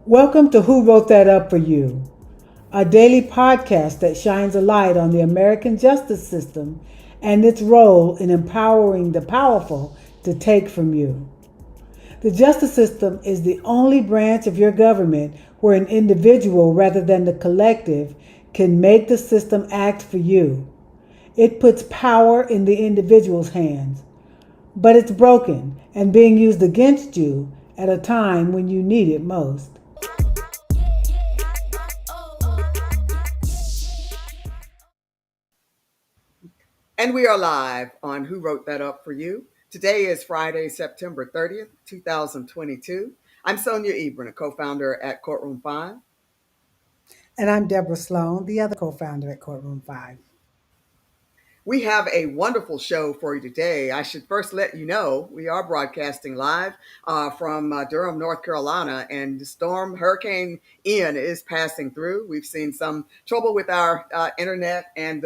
Welcome to Who Wrote That Up For You, a daily podcast that shines a light on the American justice system and its role in empowering the powerful to take from you. The justice system is the only branch of your government where an individual rather than the collective can make the system act for you. It puts power in the individual's hands, but it's broken and being used against you at a time when you need it most. And we are live on Who Wrote That Up For You. Today is Friday, September 30th, 2022. I'm Sonia Ebron, a co-founder at Courtroom 5. And I'm Deborah Sloan, the other co-founder at Courtroom 5. We have a wonderful show for you today. I should first let you know we are broadcasting live from Durham, North Carolina, and the storm Hurricane Ian is passing through. We've seen some trouble with our internet and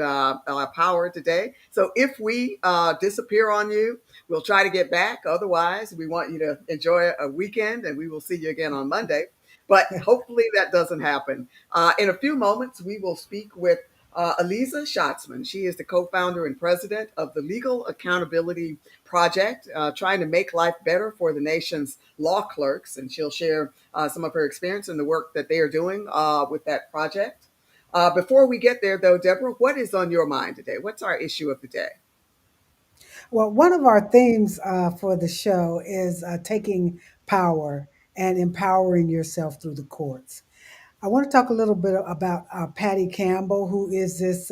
power today. So if we disappear on you, we'll try to get back. Otherwise, we want you to enjoy a weekend, and we will see you again on Monday. But hopefully that doesn't happen. In a few moments, we will speak with Aliza Shatzman. She is the co-founder and president of the Legal Accountability Project, trying to make life better for the nation's law clerks. And she'll share some of her experience and the work that they are doing with that project. Before we get there, though, Deborah, what is on your mind today? What's our issue of the day? Well, one of our themes for the show is taking power and empowering yourself through the courts. I want to talk a little bit about Patty Campbell, who is this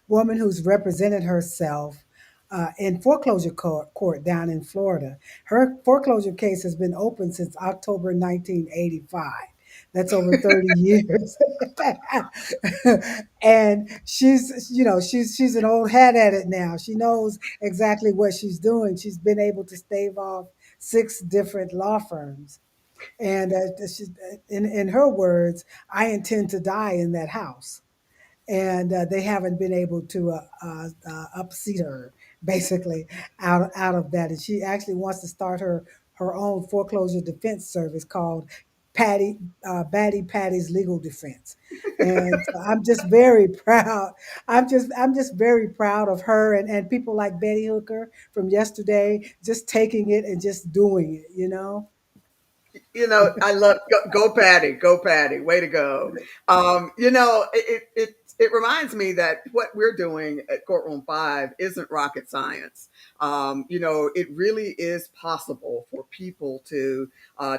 woman who's represented herself in foreclosure court down in Florida. Her foreclosure case has been open since October 1985. That's over 30 years. And she's an old hat at it now. She knows exactly what she's doing. She's been able to stave off 6 different law firms. And in her words, I intend to die in that house. And they haven't been able to upseat her, basically, out of that. And she actually wants to start her own foreclosure defense service called Batty Patty's Legal Defense. And so I'm just very proud. I'm just very proud of her and people like Betty Hooker from yesterday, just taking it and just doing it. I love go Patty, way to go. It reminds me that what we're doing at Courtroom 5 isn't rocket science. It really is possible for people to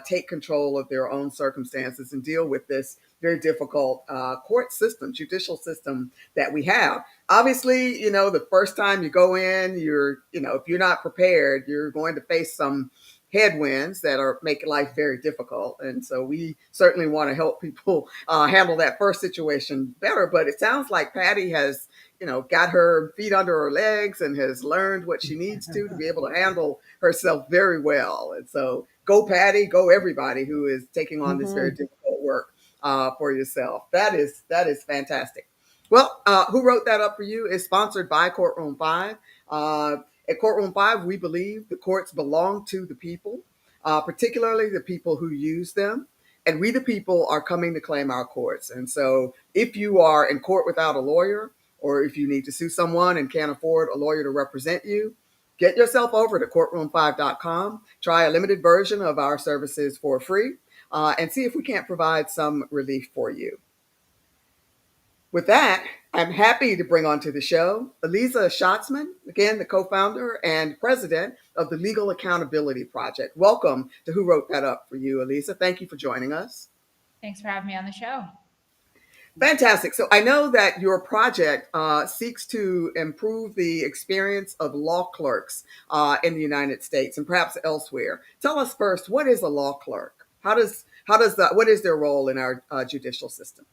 take control of their own circumstances and deal with this very difficult court system, judicial system that we have. Obviously, the first time you go in, if you're not prepared, you're going to face some headwinds that are making life very difficult. And so we certainly want to help people handle that first situation better. But it sounds like Patty has, got her feet under her legs and has learned what she needs to be able to handle herself very well. And so go Patty, go everybody who is taking on this very difficult work for yourself. That is fantastic. Well, Who Wrote That Up For You is sponsored by Courtroom 5. At Courtroom 5, we believe the courts belong to the people, particularly the people who use them. And we, the people, are coming to claim our courts. And so if you are in court without a lawyer, or if you need to sue someone and can't afford a lawyer to represent you, get yourself over to courtroom5.com, try a limited version of our services for free, and see if we can't provide some relief for you. With that, I'm happy to bring onto the show Aliza Shatzman, again, the co-founder and president of the Legal Accountability Project. Welcome to Who Wrote That Up For You, Aliza. Thank you for joining us. Thanks for having me on the show. Fantastic. So I know that your project seeks to improve the experience of law clerks in the United States and perhaps elsewhere. Tell us first, what is a law clerk? What is their role in our judicial system?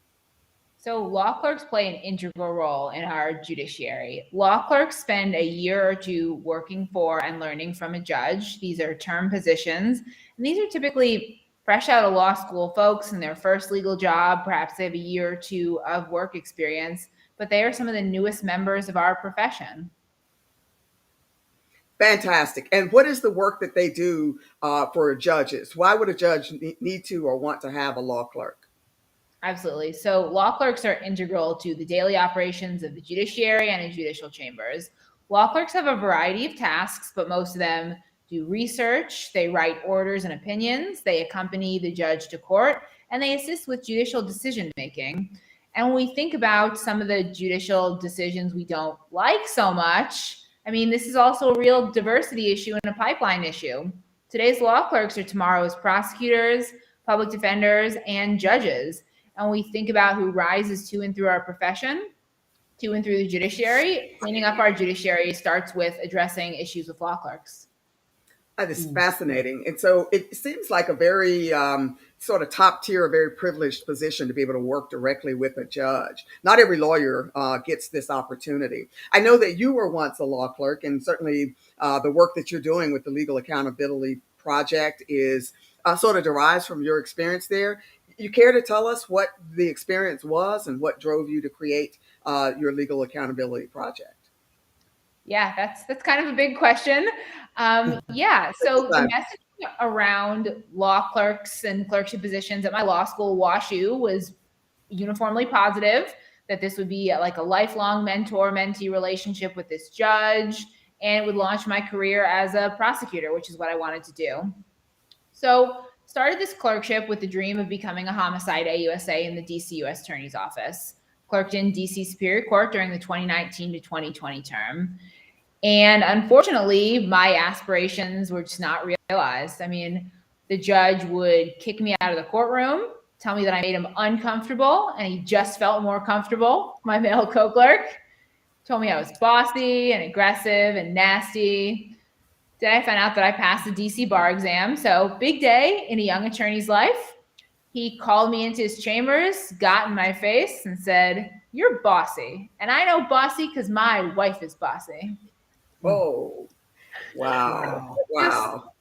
So law clerks play an integral role in our judiciary. Law clerks spend a year or two working for and learning from a judge. These are term positions, and these are typically fresh out of law school folks in their first legal job. Perhaps they have a year or two of work experience, but they are some of the newest members of our profession. Fantastic. And what is the work that they do for judges? Why would a judge need to or want to have a law clerk? Absolutely. So law clerks are integral to the daily operations of the judiciary and in judicial chambers. Law clerks have a variety of tasks, but most of them do research, they write orders and opinions, they accompany the judge to court, and they assist with judicial decision making. And when we think about some of the judicial decisions we don't like so much, I mean, this is also a real diversity issue and a pipeline issue. Today's law clerks are tomorrow's prosecutors, public defenders, and judges. And we think about who rises to and through our profession, to and through the judiciary. Cleaning up our judiciary starts with addressing issues with law clerks. That is fascinating. And so it seems like a very sort of top tier, very privileged position to be able to work directly with a judge. Not every lawyer gets this opportunity. I know that you were once a law clerk, and certainly the work that you're doing with the Legal Accountability Project is sort of derives from your experience there. You care to tell us what the experience was and what drove you to create your Legal Accountability Project? Yeah, that's kind of a big question. Yeah, so the message around law clerks and clerkship positions at my law school, WashU, was uniformly positive, that this would be like a lifelong mentor-mentee relationship with this judge, and it would launch my career as a prosecutor, which is what I wanted to do. So started this clerkship with the dream of becoming a homicide AUSA in the DC U.S. Attorney's Office. Clerked in DC Superior Court during the 2019 to 2020 term. And unfortunately, my aspirations were just not realized. I mean, the judge would kick me out of the courtroom, tell me that I made him uncomfortable, and he just felt more comfortable. My male co-clerk told me I was bossy and aggressive and nasty. Then I found out that I passed the DC bar exam. So big day in a young attorney's life. He called me into his chambers, got in my face, and said, "You're bossy." And I know bossy because my wife is bossy. Oh, wow. Wow.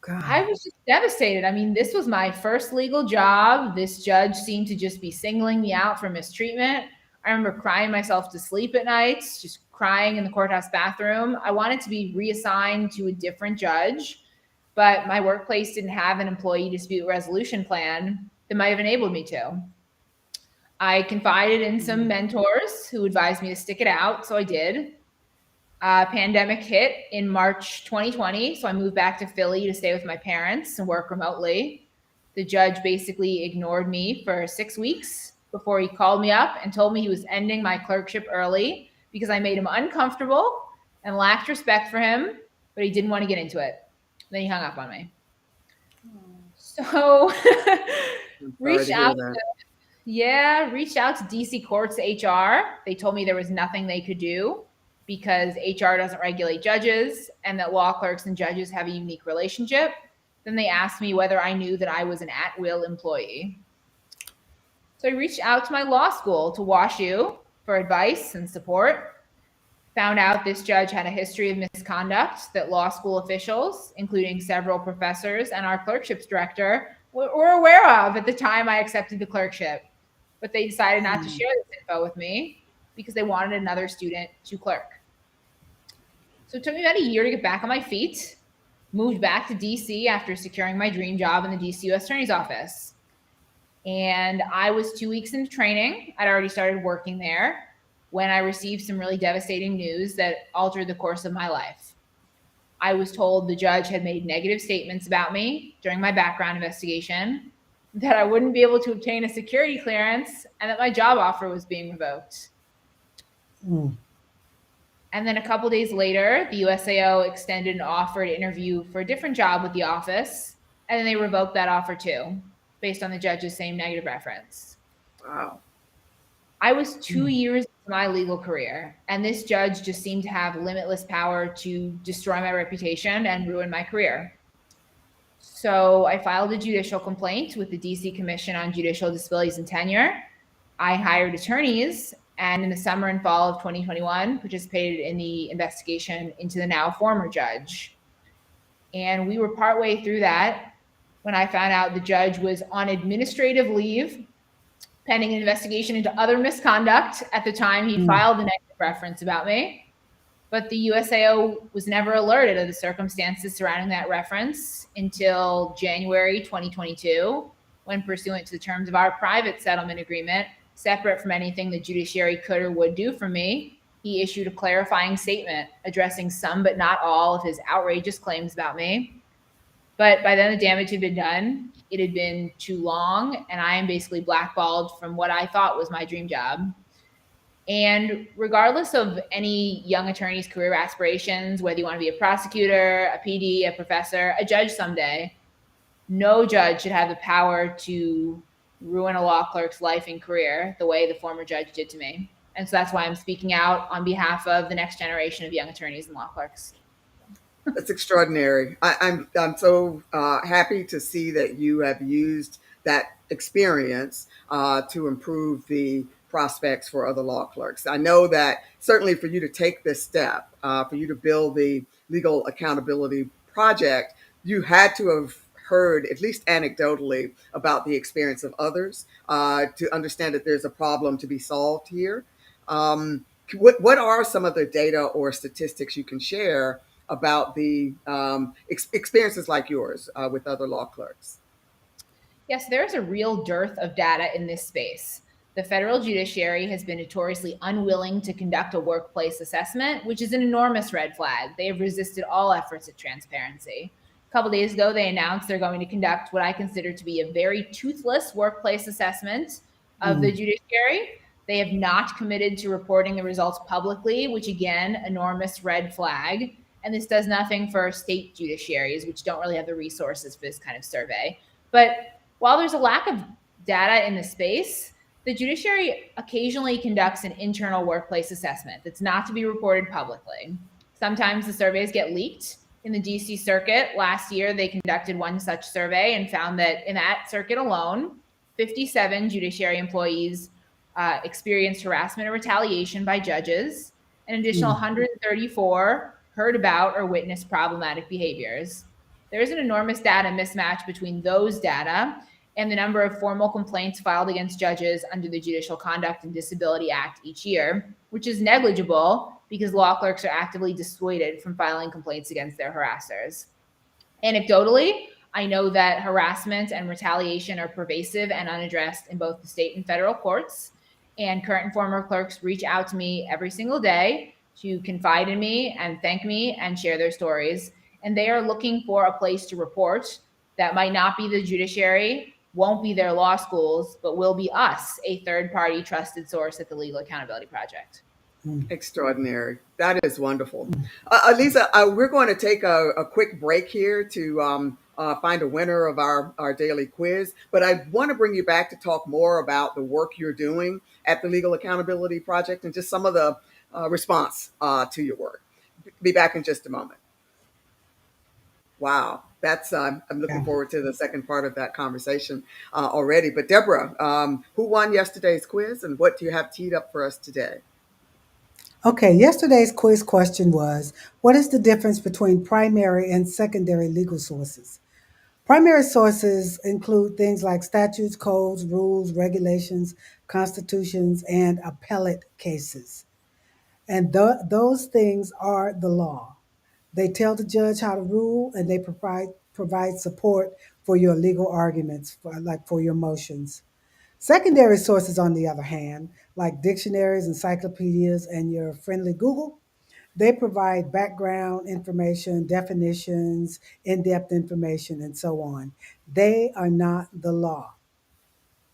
I was just devastated. I mean, this was my first legal job. This judge seemed to just be singling me out for mistreatment. I remember crying myself to sleep at nights, just crying in the courthouse bathroom. I wanted to be reassigned to a different judge, but my workplace didn't have an employee dispute resolution plan that might have enabled me to. I confided in some mentors who advised me to stick it out, so I did. Pandemic hit in March 2020, so I moved back to Philly to stay with my parents and work remotely. The judge basically ignored me for 6 weeks before he called me up and told me he was ending my clerkship early because I made him uncomfortable and lacked respect for him, but he didn't want to get into it. Then he hung up on me. So reached out to DC Courts HR. They told me there was nothing they could do because HR doesn't regulate judges and that law clerks and judges have a unique relationship. Then they asked me whether I knew that I was an at-will employee. So I reached out to my law school, to WashU, for advice and support. Found out this judge had a history of misconduct that law school officials, including several professors and our clerkships director, were aware of at the time I accepted the clerkship. But they decided not to share this info with me because they wanted another student to clerk. So it took me about a year to get back on my feet, moved back to DC after securing my dream job in the DC U.S. Attorney's Office. And I was 2 weeks into training. I'd already started working there when I received some really devastating news that altered the course of my life. I was told the judge had made negative statements about me during my background investigation, that I wouldn't be able to obtain a security clearance, and that my job offer was being revoked. And then a couple days later, the USAO extended an offer to interview for a different job with the office, and then they revoked that offer too, based on the judge's same negative reference. Wow. I was 2 years into my legal career, and this judge just seemed to have limitless power to destroy my reputation and ruin my career. So I filed a judicial complaint with the DC Commission on Judicial Disabilities and Tenure. I hired attorneys, and in the summer and fall of 2021, participated in the investigation into the now former judge. And we were partway through that when I found out the judge was on administrative leave pending an investigation into other misconduct. At the time, he Mm, filed a negative reference about me, but the USAO was never alerted of the circumstances surrounding that reference until January 2022, when, pursuant to the terms of our private settlement agreement, separate from anything the judiciary could or would do for me, he issued a clarifying statement addressing some but not all of his outrageous claims about me. But by then, the damage had been done. It had been too long, and I am basically blackballed from what I thought was my dream job. And regardless of any young attorney's career aspirations, whether you want to be a prosecutor, a PD, a professor, a judge someday, no judge should have the power to ruin a law clerk's life and career the way the former judge did to me. And so that's why I'm speaking out on behalf of the next generation of young attorneys and law clerks. That's extraordinary. I'm so happy to see that you have used that experience to improve the prospects for other law clerks. I know that certainly for you to take this step, for you to build the legal accountability project, you had to have heard, at least anecdotally, about the experience of others to understand that there's a problem to be solved here. What are some of the data or statistics you can share about the experiences like yours with other law clerks? Yes, there's a real dearth of data in this space. The federal judiciary has been notoriously unwilling to conduct a workplace assessment, which is an enormous red flag. They have resisted all efforts at transparency. A couple days ago, they announced they're going to conduct what I consider to be a very toothless workplace assessment of the mm, judiciary. They have not committed to reporting the results publicly, which again, enormous red flag. And this does nothing for state judiciaries, which don't really have the resources for this kind of survey. But while there's a lack of data in the space, the judiciary occasionally conducts an internal workplace assessment that's not to be reported publicly. Sometimes the surveys get leaked. In the DC circuit last year, they conducted one such survey and found that in that circuit alone, 57 judiciary employees experienced harassment or retaliation by judges. An additional mm, 134 heard about or witnessed problematic behaviors. There is an enormous data mismatch between those data and the number of formal complaints filed against judges under the Judicial Conduct and Disability Act each year, which is negligible because law clerks are actively dissuaded from filing complaints against their harassers. Anecdotally, I know that harassment and retaliation are pervasive and unaddressed in both the state and federal courts. And current and former clerks reach out to me every single day to confide in me and thank me and share their stories. And they are looking for a place to report that might not be the judiciary, won't be their law schools, but will be us, a third party trusted source at the Legal Accountability Project. mm, Extraordinary. That is wonderful. mm. Aliza, we're going to take a quick break here to find a winner of our daily quiz. But I want to bring you back to talk more about the work you're doing at the Legal Accountability Project and just some of the response to your work. Be back in just a moment. Wow. That's I'm looking Yeah. forward to the second part of that conversation already. But Deborah, who won yesterday's quiz and what do you have teed up for us today? Okay, yesterday's quiz question was, what is the difference between primary and secondary legal sources? Primary sources include things like statutes, codes, rules, regulations, constitutions, and appellate cases. And those things are the law. They tell the judge how to rule, and they provide support for your legal arguments, like for your motions. Secondary sources, on the other hand, like dictionaries, encyclopedias, and your friendly Google, they provide background information, definitions, in depth information, and so on. They are not the law.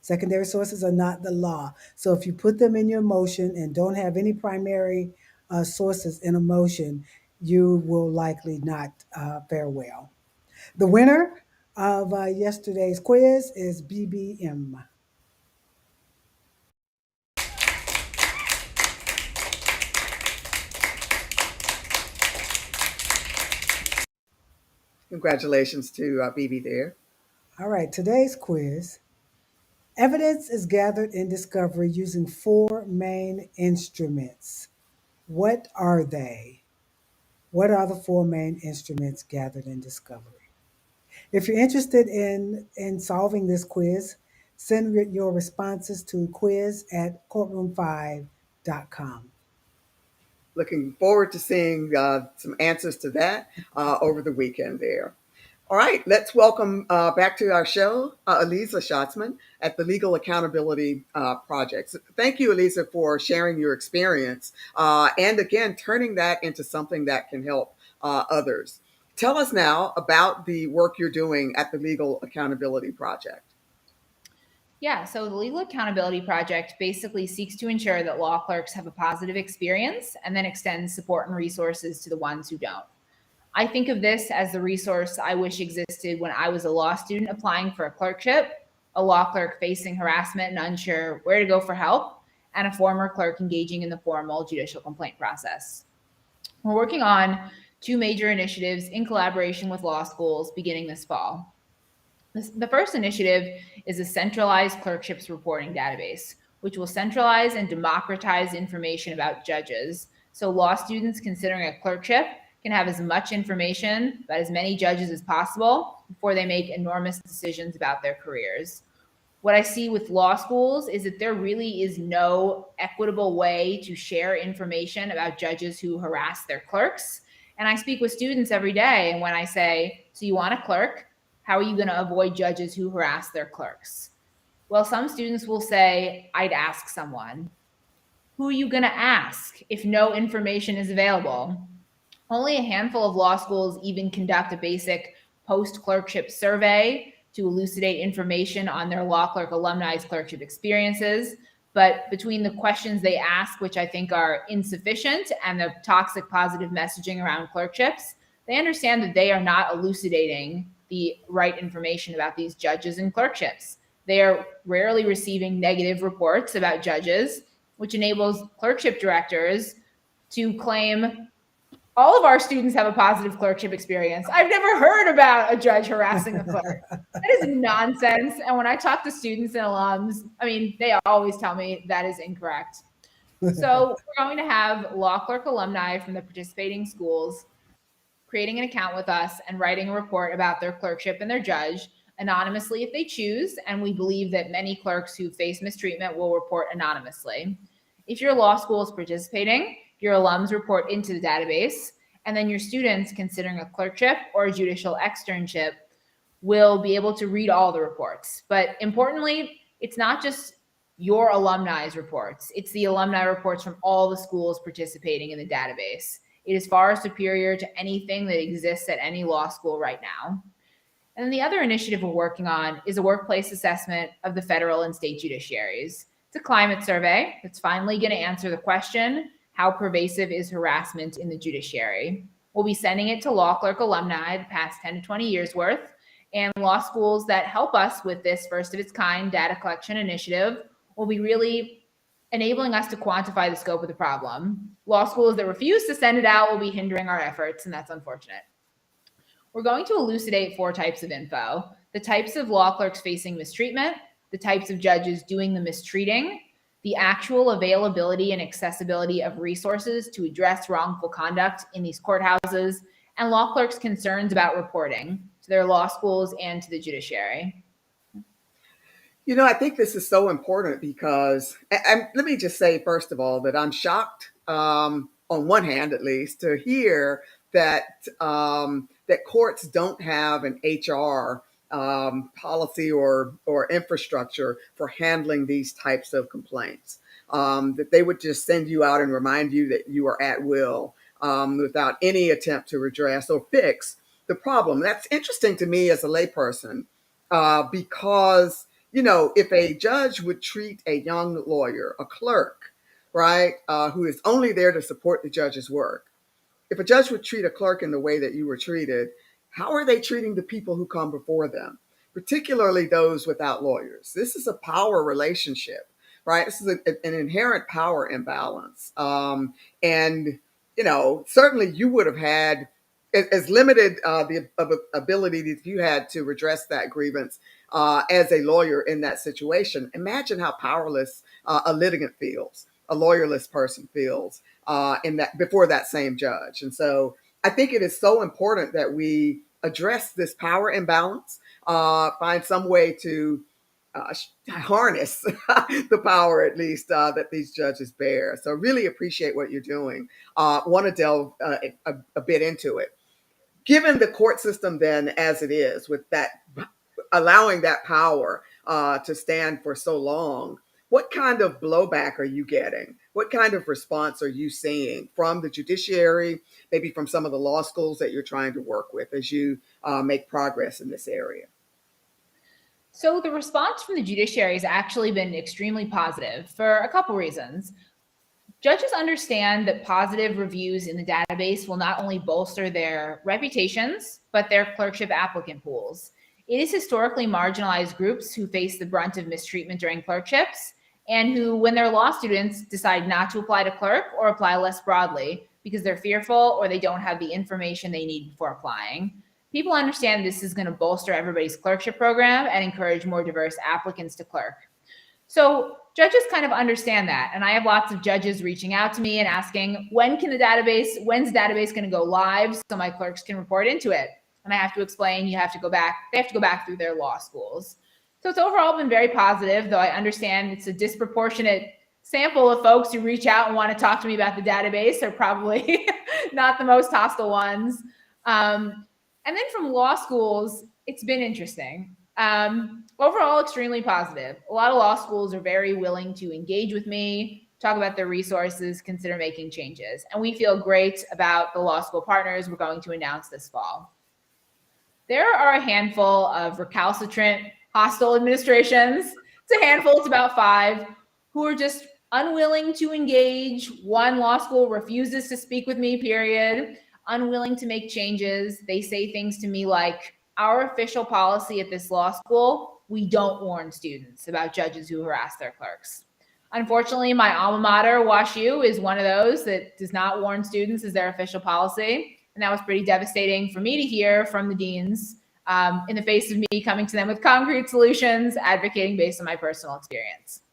Secondary sources are not the law. So if you put them in your motion and don't have any primary sources in a motion, you will likely not fare well. The winner of yesterday's quiz is BBM. Congratulations to BB there. All right, today's quiz. Evidence is gathered in discovery using four main instruments. What are they? What are the four main instruments gathered in discovery? If you're interested in solving this quiz, Send your responses to quiz@courtroom5.com. Looking forward to seeing some answers to that over the weekend there. All right, let's welcome back to our show Aliza Shatzman at the Legal Accountability Project. So thank you, Aliza, for sharing your experience and again, turning that into something that can help others. Tell us now about the work you're doing at the Legal Accountability Project. Yeah, so the Legal Accountability Project basically seeks to ensure that law clerks have a positive experience and then extends support and resources to the ones who don't. I think of this as the resource I wish existed when I was a law student applying for a clerkship, a law clerk facing harassment and unsure where to go for help, and a former clerk engaging in the formal judicial complaint process. We're working on two major initiatives in collaboration with law schools beginning this fall. The first initiative is a centralized clerkships reporting database, which will centralize and democratize information about judges. So law students considering a clerkship can have as much information about as many judges as possible before they make enormous decisions about their careers. What I see with law schools is that there really is no equitable way to share information about judges who harass their clerks. And I speak with students every day, and when I say, so you want a clerk? How are you going to avoid judges who harass their clerks? Well, some students will say, I'd ask someone. Who are you going to ask if no information is available? Only a handful of law schools even conduct a basic post clerkship survey to elucidate information on their law clerk alumni's clerkship experiences. But between the questions they ask, which I think are insufficient, and the toxic positive messaging around clerkships, they understand that they are not elucidating the right information about these judges and clerkships. They are rarely receiving negative reports about judges, which enables clerkship directors to claim all of our students have a positive clerkship experience. I've never heard about a judge harassing a clerk. That is nonsense. And when I talk to students and alums, I mean, they always tell me that is incorrect. So we're going to have law clerk alumni from the participating schools creating an account with us and writing a report about their clerkship and their judge anonymously if they choose. And we believe that many clerks who face mistreatment will report anonymously. If your law school is participating, your alums report into the database, and then your students considering a clerkship or a judicial externship will be able to read all the reports. But importantly, it's not just your alumni's reports, it's the alumni reports from all the schools participating in the database. It is far superior to anything that exists at any law school right now. And then the other initiative we're working on is a workplace assessment of the federal and state judiciaries. It's a climate survey that's finally going to answer the question, how pervasive is harassment in the judiciary? We'll be sending it to law clerk alumni the past 10 to 20 years worth, and law schools that help us with this first of its kind data collection initiative will be really enabling us to quantify the scope of the problem. Law schools that refuse to send it out will be hindering our efforts, and that's unfortunate. We're going to elucidate 4 types of info: the types of law clerks facing mistreatment, the types of judges doing the mistreating, the actual availability and accessibility of resources to address wrongful conduct in these courthouses, and law clerks' concerns about reporting to their law schools and to the judiciary. You know, I think this is so important because, and let me just say, first of all, that I'm shocked, on one hand at least, to hear that that courts don't have an HR policy or infrastructure for handling these types of complaints. That they would just send you out and remind you that you are at will without any attempt to redress or fix the problem. That's interesting to me as a layperson because you know, if a judge would treat a young lawyer, a clerk, right, who is only there to support the judge's work, if a judge would treat a clerk in the way that you were treated, how are they treating the people who come before them, particularly those without lawyers? This is a power relationship, right? This is an inherent power imbalance. And, you know, certainly you would have had as limited the ability that you had to redress that grievance as a lawyer in that situation. Imagine how powerless a litigant feels, a lawyerless person feels in that before that same judge. And so I think it is so important that we address this power imbalance, find some way to harness the power, at least, that these judges bear. So really appreciate what you're doing. Want to delve a bit into it. Given the court system then as it is, with that allowing that power to stand for so long, what kind of blowback are you getting? What kind of response are you seeing from the judiciary, maybe from some of the law schools that you're trying to work with as you make progress in this area? So the response from the judiciary has actually been extremely positive for a couple reasons. Judges understand that positive reviews in the database will not only bolster their reputations, but their clerkship applicant pools. It is historically marginalized groups who face the brunt of mistreatment during clerkships and who, when they're law students, decide not to apply to clerk or apply less broadly because they're fearful or they don't have the information they need before applying. People understand this is going to bolster everybody's clerkship program and encourage more diverse applicants to clerk. So judges kind of understand that. And I have lots of judges reaching out to me and asking, when's the database going to go live so my clerks can report into it? And I have to explain, they have to go back through their law schools. So it's overall been very positive, though I understand it's a disproportionate sample of folks who reach out and want to talk to me about the database. They're probably not the most hostile ones. And then from law schools, it's been interesting. Overall, extremely positive. A lot of law schools are very willing to engage with me, talk about their resources, consider making changes. And we feel great about the law school partners we're going to announce this fall. There are a handful of recalcitrant, hostile administrations. It's a handful, it's about 5, who are just unwilling to engage. One law school refuses to speak with me, period. Unwilling to make changes. They say things to me like, our official policy at this law school, we don't warn students about judges who harass their clerks. Unfortunately, my alma mater, WashU, is one of those that does not warn students as their official policy. And that was pretty devastating for me to hear from the deans in the face of me coming to them with concrete solutions, advocating based on my personal experience.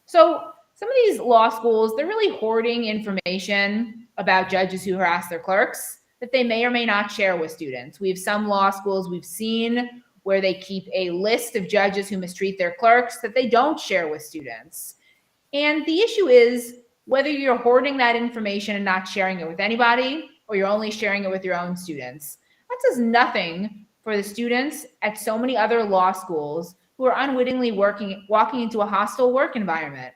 So some of these law schools, they're really hoarding information about judges who harass their clerks that they may or may not share with students. We have some law schools we've seen where they keep a list of judges who mistreat their clerks that they don't share with students. And the issue is whether you're hoarding that information and not sharing it with anybody, or you're only sharing it with your own students. That does nothing for the students at so many other law schools who are unwittingly walking into a hostile work environment.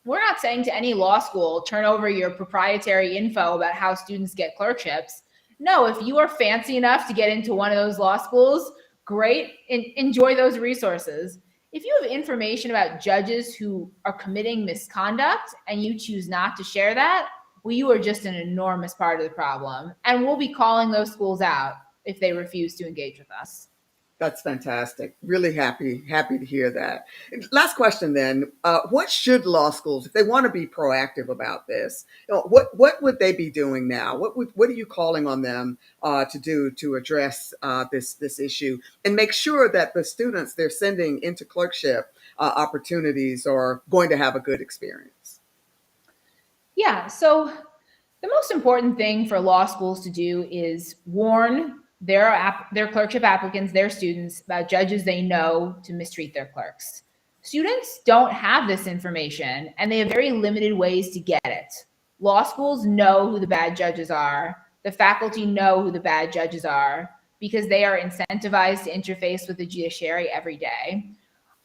We're not saying to any law school, turn over your proprietary info about how students get clerkships. No, if you are fancy enough to get into one of those law schools, great, enjoy those resources. If you have information about judges who are committing misconduct and you choose not to share that, well, you are just an enormous part of the problem. And we'll be calling those schools out if they refuse to engage with us. That's fantastic. Really happy to hear that. Last question then. What should law schools, if they want to be proactive about this, what would they be doing now? What are you calling on them to do to address this issue and make sure that the students they're sending into clerkship opportunities are going to have a good experience? Yeah, so the most important thing for law schools to do is warn their clerkship applicants, their students, about judges they know to mistreat their clerks. Students don't have this information and they have very limited ways to get it. Law schools know who the bad judges are. The faculty know who the bad judges are because they are incentivized to interface with the judiciary every day.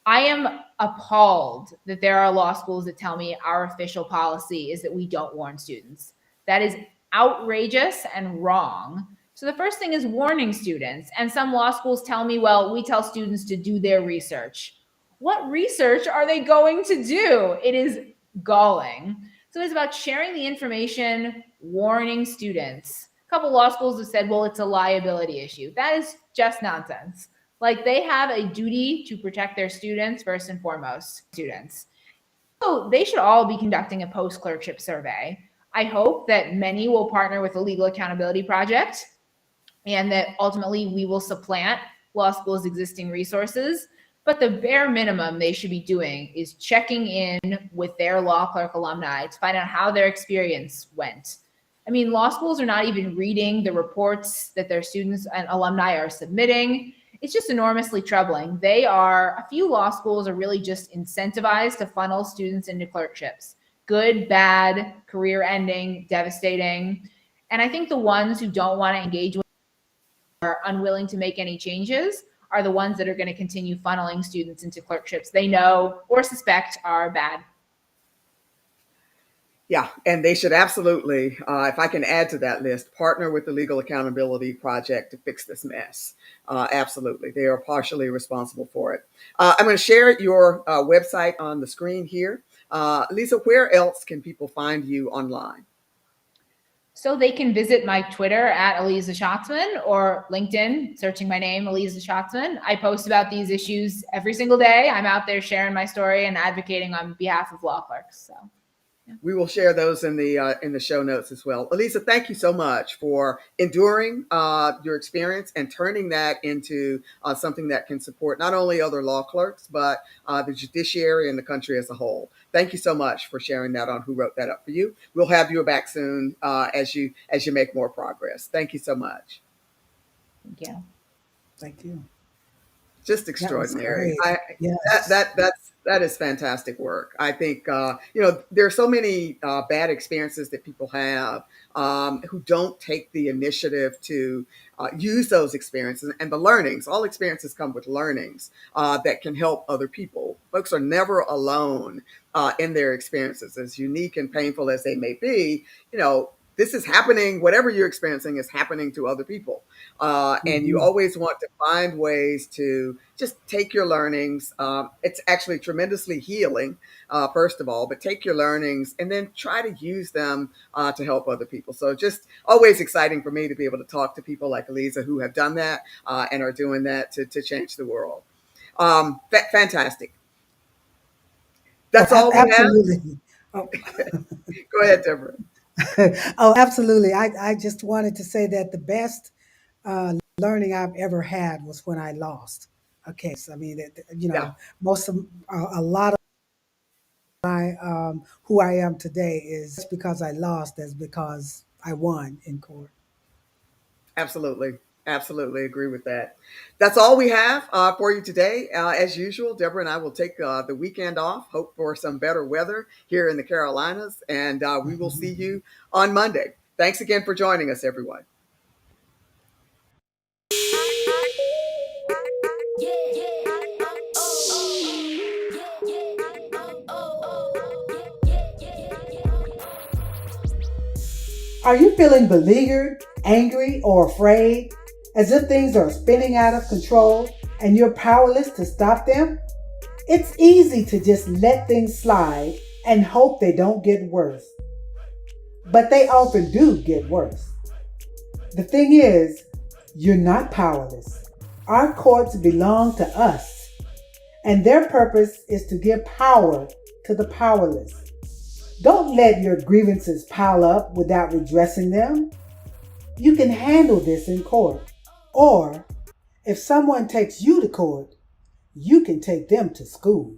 I am appalled that there are law schools that tell me our official policy is that we don't warn students. That is outrageous and wrong. So the first thing is warning students. And some law schools tell me, well, we tell students to do their research. What research are they going to do? It is galling. So it's about sharing the information, warning students. A couple law schools have said, well, it's a liability issue. That is just nonsense. Like, they have a duty to protect their students, first and foremost, students. So they should all be conducting a post-clerkship survey. I hope that many will partner with the Legal Accountability Project and that ultimately we will supplant law school's existing resources. But the bare minimum they should be doing is checking in with their law clerk alumni to find out how their experience went. I mean, law schools are not even reading the reports that their students and alumni are submitting. it's just enormously troubling. A few law schools are really just incentivized to funnel students into clerkships. Good, bad, career ending, devastating. And I think the ones who don't want to engage with, are unwilling to make any changes, are the ones that are going to continue funneling students into clerkships they know or suspect are bad. Yeah, and they should absolutely, if I can add to that list, partner with the Legal Accountability Project to fix this mess. Absolutely, they are partially responsible for it. I'm going to share your website on the screen here. Lisa, where else can people find you online? So they can visit my Twitter at Aliza Shatzman or LinkedIn, searching my name, Aliza Shatzman. I post about these issues every single day. I'm out there sharing my story and advocating on behalf of law clerks. So. Yeah. We will share those in the show notes as well. Aliza, thank you so much for enduring your experience and turning that into something that can support not only other law clerks, but the judiciary and the country as a whole. Thank you so much for sharing that on Who Wrote That Up For You. We'll have you back soon as you make more progress. Thank you so much. Thank you. Thank you. Just That was extraordinary. great. Yes. That is fantastic work. I think there are so many bad experiences that people have who don't take the initiative to use those experiences and the learnings. All experiences come with learnings that can help other people. Folks are never alone in their experiences, as unique and painful as they may be. This is happening, whatever you're experiencing is happening to other people. And you always want to find ways to just take your learnings. It's actually tremendously healing, first of all, but take your learnings and then try to use them to help other people. So just always exciting for me to be able to talk to people like Aliza who have done that and are doing that to change the world. Fantastic. That's all we have. Absolutely. Oh. Go ahead, Deborah. Oh, absolutely. I just wanted to say that the best learning I've ever had was when I lost a case. I mean, Yeah. most of a lot of my who I am today is because I lost as because I won in court. Absolutely. Absolutely agree with that. That's all we have for you today. As usual, Deborah and I will take the weekend off, hope for some better weather here in the Carolinas, and we will see you on Monday. Thanks again for joining us, everyone. Are you feeling beleaguered, angry, or afraid, as if things are spinning out of control and you're powerless to stop them? It's easy to just let things slide and hope they don't get worse. But they often do get worse. The thing is, you're not powerless. Our courts belong to us, and their purpose is to give power to the powerless. Don't let your grievances pile up without redressing them. You can handle this in court. Or, if someone takes you to court, you can take them to school.